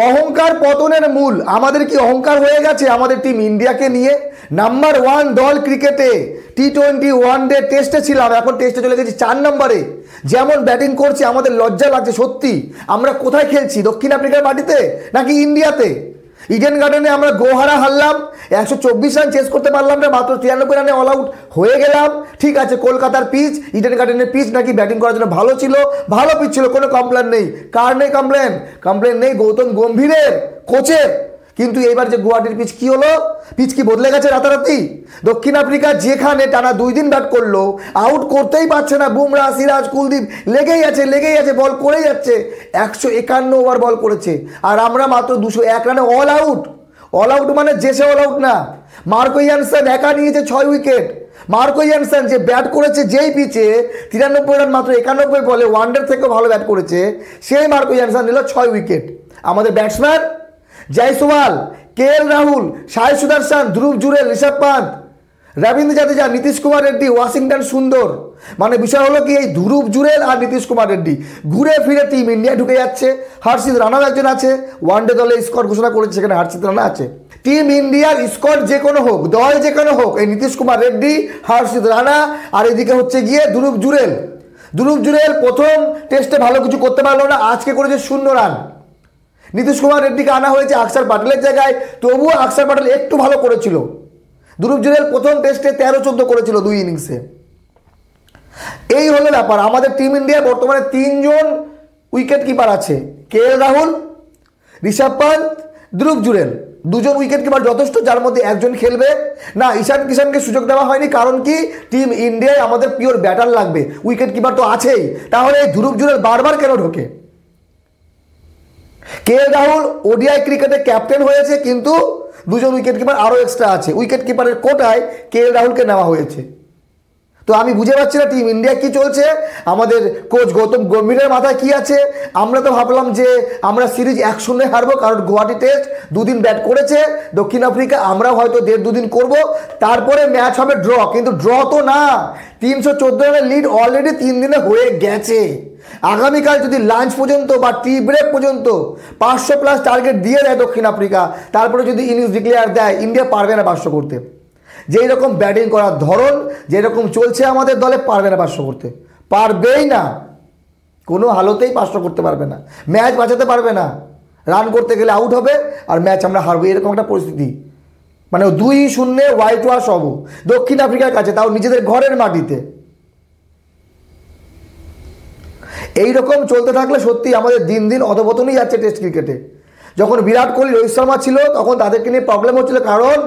অহংকার পতনের মূল। আমাদের কি অহংকার হয়ে গেছে আমাদের টিম ইন্ডিয়াকে নিয়ে? নাম্বার 1 দল ক্রিকেটে, টি20 ওয়ানডে টেস্টে ছিলাম, এখন টেস্টে চলে গেছি 4 নম্বরে। যেমন ব্যাটিং করছে আমাদের লজ্জা লাগছে সত্যি। আমরা কোথায় খেলছি? দক্ষিণ আফ্রিকার মাটিতে নাকি ইন্ডিয়াতে? ইডেন গার্ডেনে আমরা গোহারা হারলাম, 124 রান চেস করতে পারলাম না, মাত্র 93 রানে অল আউট হয়ে গেলাম। ঠিক আছে, কলকাতার পিচ, ইডেন গার্ডেনের পিচ নাকি ব্যাটিং করার জন্য ভালো ছিল, ভালো পিচ ছিল, কোনো কমপ্লেন নেই। কার নেই কমপ্লেন? কমপ্লেন নেই গৌতম গম্ভীরের, কোচের। কিন্তু এইবার যে গুয়াহাটির পিচ কি হলো? পিচ কি বদলে গেছে রাতারাতি? দক্ষিণ আফ্রিকা যেখানে টানা 2 দিন ব্যাট করলো, আউট করতেই পারছে না। বুমরা, সিরাজ, কুলদীপ লেগেই আছে, বল করেই যাচ্ছে। 151 ওভার বল করেছে, আর আমরা মাত্র 201 রানে অল আউট। অল আউট মানে জেসে অল আউট না। মার্কো ইয়ানসেন একা নিয়েছে 6 উইকেট। মার্কো ইয়ানসেন যে ব্যাট করেছে যেই পিচে 93 রান মাত্র 91 বলে, ওয়ানডের থেকেও ভালো ব্যাট করেছে, সেই মার্কো ইয়ানসেন নিল 6 উইকেট। আমাদের ব্যাটসম্যান জয়সওয়াল, কেএল রাহুল, সাই সুদর্শন, ধ্রুব জুরেল, ঋষভ পান্ত, রবীন্দ্র জাদেজা, নীতিশ কুমার রেড্ডি, ওয়াশিংটন সুন্দর। মানে বিষয় হলো কি, এই ধ্রুব জুরেল আর নীতিশ কুমার রেড্ডি ঘুরে ফিরে টিম ইন্ডিয়া ঢুকে যাচ্ছে। হর্ষিত রানাও একজন আছে, ওয়ানডে দলে স্কোর ঘোষণা করেছে, সেখানে হর্ষিত রানা আছে। টিম ইন্ডিয়ার স্কোর যে কোনো হোক, দল যে কোনো হোক, এই নীতিশ কুমার রেড্ডি, হর্ষিত রানা, আর এদিকে হচ্ছে গিয়ে ধ্রুব জুরেল। ধ্রুব জুরেল প্রথম টেস্টে ভালো কিছু করতে পারলো না, আজকে করেছে 0 রান। নীতিশ কুমার রেড্ডিকে আনা হয়েছে আকসার প্যাটেলের জায়গায়, তবুও আকসার প্যাটেল একটু ভালো করেছিল। ধ্রুব জুরেল প্রথম টেস্টে 13-14 করেছিল 2 ইনিংসে। এই হলো ব্যাপার। আমাদের টিম ইন্ডিয়া বর্তমানে 3 জন উইকেট কিপার আছে, কেএল রাহুল, ঋষভ পান্ত, ধ্রুব জুরেল। 2 জন উইকেট কিপার যথেষ্ট, যার মধ্যে একজন খেলবে না। ঈশান কিষানকে সুযোগ দেওয়া হয়নি, কারণ কি, টিম ইন্ডিয়ায় আমাদের পিওর ব্যাটার লাগবে, উইকেট কিপার তো আছেই। তাহলে এই ধ্রুব জুরেল বারবার কেন ঢোকে? কেএল রাহুল ওডিআই ক্রিকেটে ক্যাপ্টেন হয়েছে, কিন্তু 2 জন উইকেট কিপার আরও এক্সট্রা আছে। উইকেট কিপারের কোটায় কেএল রাহুলকে নেওয়া হয়েছে। তো আমি বুঝে পাচ্ছি না টিম ইন্ডিয়া কি চলছে, আমাদের কোচ গৌতম গম্ভীরের মাথায় কি আছে। আমরা তো ভাবলাম যে আমরা সিরিজ 1-0 হারবো, কারণ গুয়াহাটি টেস্ট 2 দিন ব্যাট করেছে দক্ষিণ আফ্রিকা, আমরাও হয়তো 1.5-2 দিন করবো, তারপরে ম্যাচ হবে ড্র। কিন্তু ড্র তো না, 314 রানের লিড অলরেডি 3 দিনে হয়ে গেছে। আগামীকাল যদি লাঞ্চ পর্যন্ত বা টি ব্রেক পর্যন্ত 500+ টার্গেট দিয়ে দেয় দক্ষিণ আফ্রিকা, তারপরে যদি ইনিংস ডিক্লেয়ার দেয়, ইন্ডিয়া পারবে না 500 করতে। যেই রকম ব্যাটিং করার ধরন, যেরকম চলছে আমাদের দলে, পারবে না 500 করতে, পারবেই না। কোনো হালতেই 500 করতে পারবে না, ম্যাচ বাঁচাতে পারবে না। রান করতে গেলে আউট হবে, আর ম্যাচ আমরা হারবো, এরকম একটা পরিস্থিতি। মানে 2-0 হোয়াইট ওয়াশ হবো দক্ষিণ আফ্রিকার কাছে, তাও নিজেদের ঘরের মাটিতে। এইরকম চলতে থাকলে সত্যি আমাদের দিন দিন অধপতনই যাচ্ছে টেস্ট ক্রিকেটে। যখন বিরাট কোহলি, রোহিত শর্মা ছিল, তখন তাদেরকে নিয়ে প্রবলেম হচ্ছিল, কারণ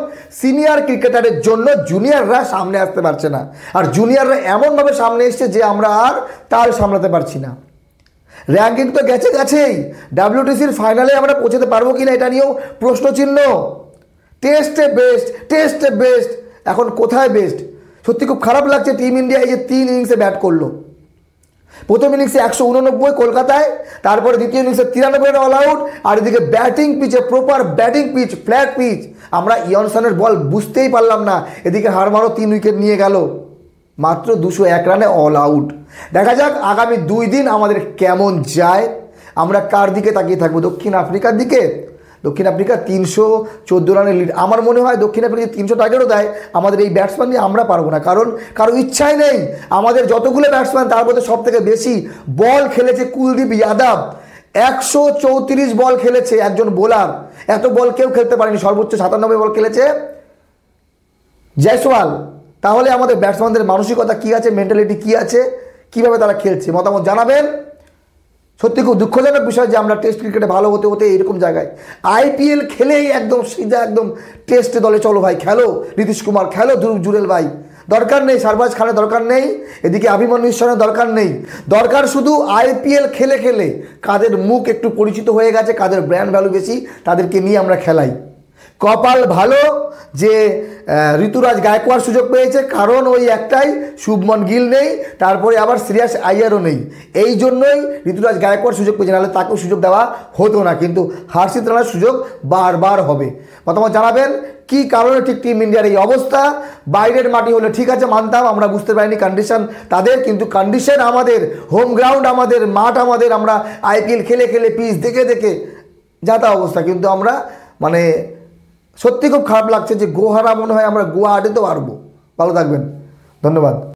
সিনিয়র ক্রিকেটারের জন্য জুনিয়ররা সামনে আসতে পারছে না, আর জুনিয়ররা এমনভাবে সামনে এসছে যে আমরা আর তাল সামলাতে পারছি না। র্যাঙ্কিং তো গেছেই, WTCর ফাইনালে আমরা পৌঁছাতে পারবো কিনা এটা নিয়েও প্রশ্নচিহ্ন। টেস্টে বেস্ট, এখন কোথায় বেস্ট? সত্যি খুব খারাপ লাগছে টিম ইন্ডিয়া এই যে 3 ইনিংসে ব্যাট করলো। প্রথম ইনিংসে 189 কলকাতায়, তারপরে দ্বিতীয় ইনিংসে 93 রানে অল আউট, আর এদিকে ব্যাটিং পিচে, proper batting pitch, flat pitch, আমরা ইয়নসনের বল বুঝতেই পারলাম না। এদিকে হারমারও 3 উইকেট নিয়ে গেল, মাত্র 201 রানে অল আউট। দেখা যাক আগামী 2 দিন আমাদের কেমন যায়। আমরা কার দিকে তাকিয়ে থাকবো? দক্ষিণ আফ্রিকার দিকে। দক্ষিণ আফ্রিকা 314 রানের লিড। আমার মনে হয় দক্ষিণ আফ্রিকা 300 টার্গেটও দেয়, আমাদের এই ব্যাটসম্যান দিয়ে আমরা পারবো না, কারণ কারো ইচ্ছাই নেই। আমাদের যতগুলো ব্যাটসম্যান, তার মধ্যে সব থেকে বেশি বল খেলেছে কুলদীপ যাদব, 134 বল খেলেছে একজন বোলার। এত বল কেউ খেলতে পারেনি, সর্বোচ্চ 97 বল খেলেছে জয়সওয়াল। তাহলে আমাদের ব্যাটসম্যানদের মানসিকতা কি আছে, মেন্টালিটি কি আছে, কিভাবে তারা খেলছে, মতামত জানাবেন। সত্যি খুব দুঃখজনক বিষয় যে আমরা টেস্ট ক্রিকেটে ভালো হতে হতে এরকম জায়গায়, IPL খেলেই একদম সিধা একদম টেস্ট দলে চলো ভাই, খেলো নীতিশ কুমার, খেলো ধ্রুব জুরেল ভাই, দরকার নেই শারবাজ খানের, দরকার নেই এদিকে অভিমন্যু ঈশ্বরের, দরকার নেই। দরকার শুধু IPL খেলে খেলে কাদের মুখ একটু পরিচিত হয়ে গেছে, কাদের ব্র্যান্ড ভ্যালু বেশি, তাদেরকে নিয়ে আমরা খেলাই। কপাল ভালো যে ঋতুরাজ গায়কোয়াড় সুযোগ পেয়েছে, কারণ ওই একটাই, শুভমন গিল নেই, তারপরে আবার শ্রেয়াস আইয়ারও নেই, এই জন্যই ঋতুরাজ গায়কোয়াড় সুযোগ পেয়েছে, নাহলে তাকেও সুযোগ দেওয়া হতো না। কিন্তু হর্ষিত রানার সুযোগ বারবার হবে। মতামত জানাবেন কি কারণে ঠিক টিম ইন্ডিয়ার এই অবস্থা। বাইরের মাটি হলে ঠিক আছে মানতাম, আমরা বুঝতে পারিনি কন্ডিশন তাদের, কিন্তু কন্ডিশন আমাদের, হোম গ্রাউন্ড আমাদের, মাঠ আমাদের, আমরা IPL খেলে খেলে পিচ দেখে দেখে যা তা অবস্থা। কিন্তু আমরা মানে সত্যি খুব খারাপ লাগছে যে গোহারা মনে হয় আমরা গোয়া আডেতেও পারবো। ভালো থাকবেন, ধন্যবাদ।